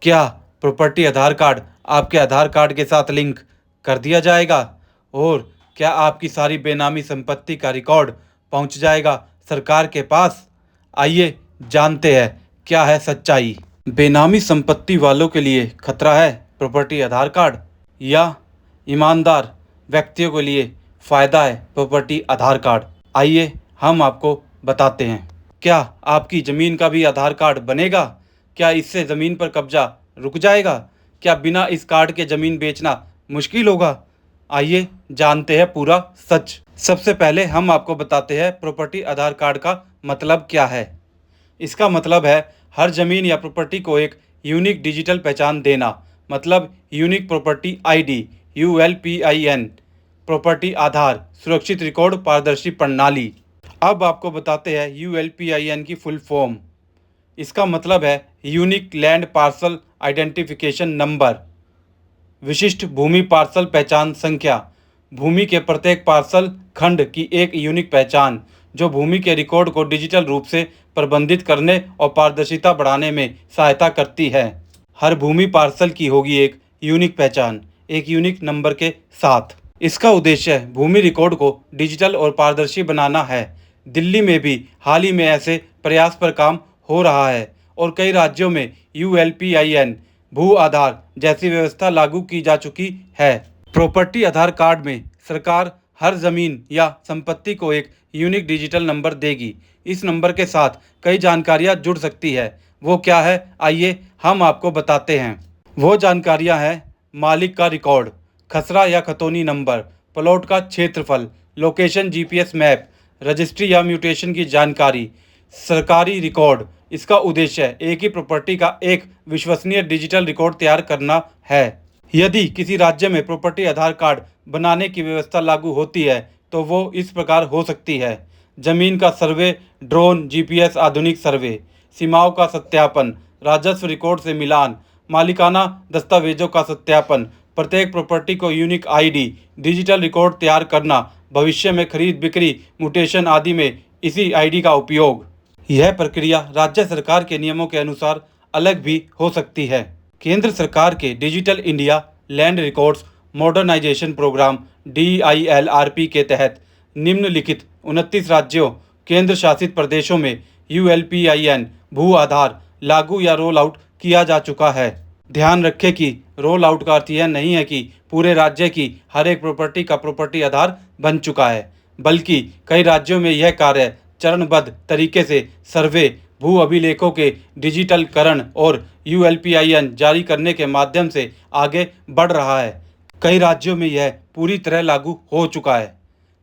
क्या प्रॉपर्टी आधार कार्ड आपके आधार कार्ड के साथ लिंक कर दिया जाएगा? और क्या आपकी सारी बेनामी संपत्ति का रिकॉर्ड पहुंच जाएगा सरकार के पास? आइए जानते हैं क्या है सच्चाई। बेनामी संपत्ति वालों के लिए खतरा है प्रॉपर्टी आधार कार्ड, या ईमानदार व्यक्तियों के लिए फ़ायदा है प्रॉपर्टी आधार कार्ड? आइए हम आपको बताते हैं। क्या आपकी ज़मीन का भी आधार कार्ड बनेगा? क्या इससे ज़मीन पर कब्जा रुक जाएगा? क्या बिना इस कार्ड के ज़मीन बेचना मुश्किल होगा? आइए जानते हैं पूरा सच। सबसे पहले हम आपको बताते हैं प्रॉपर्टी आधार कार्ड का मतलब क्या है। इसका मतलब है हर ज़मीन या प्रॉपर्टी को एक यूनिक डिजिटल पहचान देना, मतलब unique property ID, ULPIN, property Aadhaar, सुरक्षित रिकॉर्ड पारदर्शी प्रणाली। अब आपको बताते हैं ULPIN की फुल फॉर्म। इसका मतलब है unique land parcel identification number, विशिष्ट भूमि पार्सल पहचान संख्या, भूमि के प्रत्येक पार्सल खंड की एक यूनिक पहचान जो भूमि के रिकॉर्ड को डिजिटल रूप से प्रबंधित करने और पारदर्शिता बढ़ाने में सहायता करती है। हर भूमि पार्सल की होगी एक यूनिक पहचान, एक यूनिक नंबर के साथ। इसका उद्देश्य भूमि रिकॉर्ड को डिजिटल और पारदर्शी बनाना है। दिल्ली में भी हाल ही में ऐसे प्रयास पर काम हो रहा है और कई राज्यों में ULPIN भू आधार जैसी व्यवस्था लागू की जा चुकी है। प्रॉपर्टी आधार कार्ड में सरकार हर जमीन या संपत्ति को एक यूनिक डिजिटल नंबर देगी। इस नंबर के साथ कई जानकारियां जुड़ सकती है। वो क्या है, आइए हम आपको बताते हैं। वो जानकारियां हैं मालिक का रिकॉर्ड, खसरा या खतौनी नंबर, प्लॉट का क्षेत्रफल, लोकेशन GPS मैप, रजिस्ट्री या म्यूटेशन की जानकारी, सरकारी रिकॉर्ड। इसका उद्देश्य एक ही प्रॉपर्टी का एक विश्वसनीय डिजिटल रिकॉर्ड तैयार करना है। यदि किसी राज्य में प्रॉपर्टी आधार कार्ड बनाने की व्यवस्था लागू होती है तो वो इस प्रकार हो सकती है। जमीन का सर्वे, ड्रोन GPS आधुनिक सर्वे, सीमाओं का सत्यापन, राजस्व रिकॉर्ड से मिलान, मालिकाना दस्तावेजों का सत्यापन, प्रत्येक प्रॉपर्टी को यूनिक आईडी, डिजिटल रिकॉर्ड तैयार करना, भविष्य में खरीद बिक्री, म्यूटेशन आदि में इसी आईडी का उपयोग। यह प्रक्रिया राज्य सरकार के नियमों के अनुसार अलग भी हो सकती है। केंद्र सरकार के digital India land records modernisation programme DILRP के तहत निम्नलिखित 29 राज्यों केंद्र शासित प्रदेशों में ULPIN भू आधार लागू या रोल आउट किया जा चुका है। ध्यान रखें कि रोल आउट का अर्थ यह नहीं है कि पूरे राज्य की हर एक प्रॉपर्टी का प्रॉपर्टी आधार बन चुका है, बल्कि कई राज्यों में यह कार्य चरणबद्ध तरीके से सर्वे, भू अभिलेखों के डिजिटलकरण और ULPIN जारी करने के माध्यम से आगे बढ़ रहा है। कई राज्यों में यह पूरी तरह लागू हो चुका है,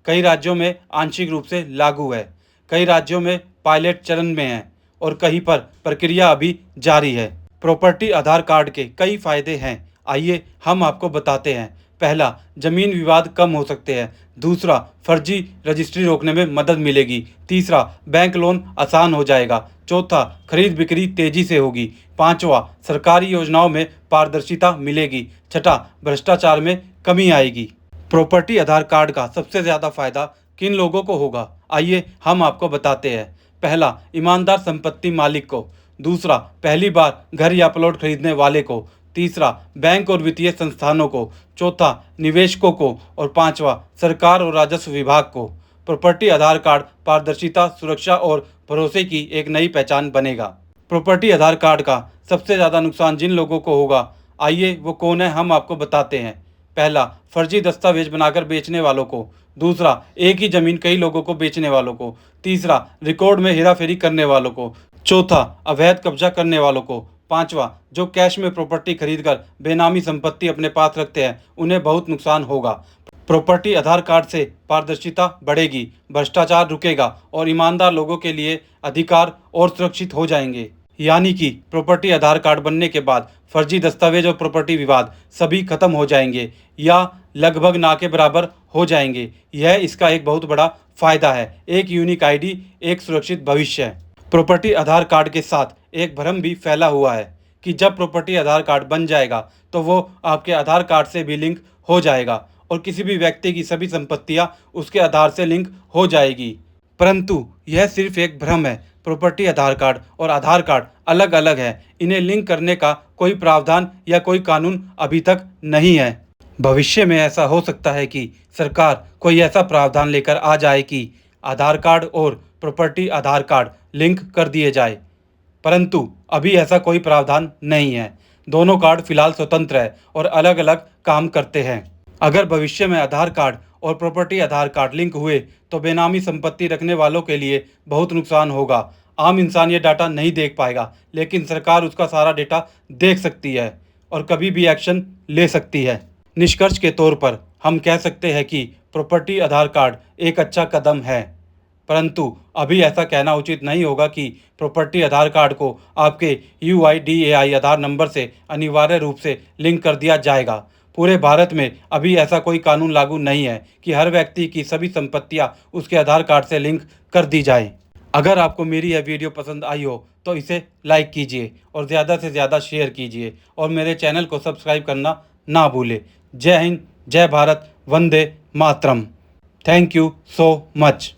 कई राज्यों में आंशिक रूप से लागू है, कई राज्यों में पायलट चरण में है और कहीं पर प्रक्रिया अभी जारी है। प्रॉपर्टी आधार कार्ड के कई फायदे हैं, आइए हम आपको बताते हैं। पहला, जमीन विवाद कम हो सकते हैं। दूसरा, फर्जी रजिस्ट्री रोकने में मदद मिलेगी। तीसरा, बैंक लोन आसान हो जाएगा। चौथा, खरीद बिक्री तेजी से होगी। पांचवा, सरकारी योजनाओं में पारदर्शिता मिलेगी। छठा, भ्रष्टाचार में कमी आएगी। प्रॉपर्टी आधार कार्ड का सबसे ज़्यादा फायदा किन लोगों को होगा, आइए हम आपको बताते हैं। पहला, ईमानदार संपत्ति मालिक को। दूसरा, पहली बार घर या प्लॉट खरीदने वाले को। तीसरा, बैंक और वित्तीय संस्थानों को। चौथा, निवेशकों को। और पांचवा, सरकार और राजस्व विभाग को। प्रॉपर्टी आधार कार्ड पारदर्शिता, सुरक्षा और भरोसे की एक नई पहचान बनेगा। प्रॉपर्टी आधार कार्ड का सबसे ज़्यादा नुकसान जिन लोगों को होगा, आइए वो कौन है हम आपको बताते हैं। पहला, फर्जी दस्तावेज बनाकर बेचने वालों को। दूसरा, एक ही जमीन कई लोगों को बेचने वालों को। तीसरा, रिकॉर्ड में हेराफेरी करने वालों को। चौथा, अवैध कब्जा करने वालों को। पांचवा, जो कैश में प्रॉपर्टी खरीदकर बेनामी संपत्ति अपने पास रखते हैं, उन्हें बहुत नुकसान होगा। प्रॉपर्टी आधार कार्ड से पारदर्शिता बढ़ेगी, भ्रष्टाचार रुकेगा और ईमानदार लोगों के लिए अधिकार और सुरक्षित हो जाएंगे। यानी कि प्रॉपर्टी आधार कार्ड बनने के बाद फर्जी दस्तावेज और प्रॉपर्टी विवाद सभी खत्म हो जाएंगे या लगभग ना के बराबर हो जाएंगे। यह इसका एक बहुत बड़ा फायदा है। एक यूनिक आईडी, एक सुरक्षित भविष्य। प्रॉपर्टी आधार कार्ड के साथ एक भ्रम भी फैला हुआ है कि जब प्रॉपर्टी आधार कार्ड बन जाएगा तो वो आपके आधार कार्ड से भी लिंक हो जाएगा और किसी भी व्यक्ति की सभी संपत्तियां उसके आधार से लिंक हो जाएगी। परंतु यह सिर्फ एक भ्रम है। प्रॉपर्टी आधार कार्ड और आधार कार्ड अलग अलग है। इन्हें लिंक करने का कोई प्रावधान या कोई कानून अभी तक नहीं है। भविष्य में ऐसा हो सकता है कि सरकार कोई ऐसा प्रावधान लेकर आ जाए कि आधार कार्ड और प्रॉपर्टी आधार कार्ड लिंक कर दिए जाए, परंतु अभी ऐसा कोई प्रावधान नहीं है। दोनों कार्ड फिलहाल स्वतंत्र है और अलग अलग काम करते हैं। अगर भविष्य में आधार कार्ड और प्रॉपर्टी आधार कार्ड लिंक हुए तो बेनामी संपत्ति रखने वालों के लिए बहुत नुकसान होगा। आम इंसान ये डाटा नहीं देख पाएगा, लेकिन सरकार उसका सारा डेटा देख सकती है और कभी भी एक्शन ले सकती है। निष्कर्ष के तौर पर हम कह सकते हैं कि प्रॉपर्टी आधार कार्ड एक अच्छा कदम है, परंतु अभी ऐसा कहना उचित नहीं होगा कि प्रॉपर्टी आधार कार्ड को आपके UIDAI आधार नंबर से अनिवार्य रूप से लिंक कर दिया जाएगा। पूरे भारत में अभी ऐसा कोई कानून लागू नहीं है कि हर व्यक्ति की सभी संपत्तियां उसके आधार कार्ड से लिंक कर दी जाए। अगर आपको मेरी यह वीडियो पसंद आई हो तो इसे लाइक कीजिए और ज़्यादा से ज़्यादा शेयर कीजिए और मेरे चैनल को सब्सक्राइब करना ना भूलें। जय हिंद, जय भारत, वंदे मातरम। Thank you so much.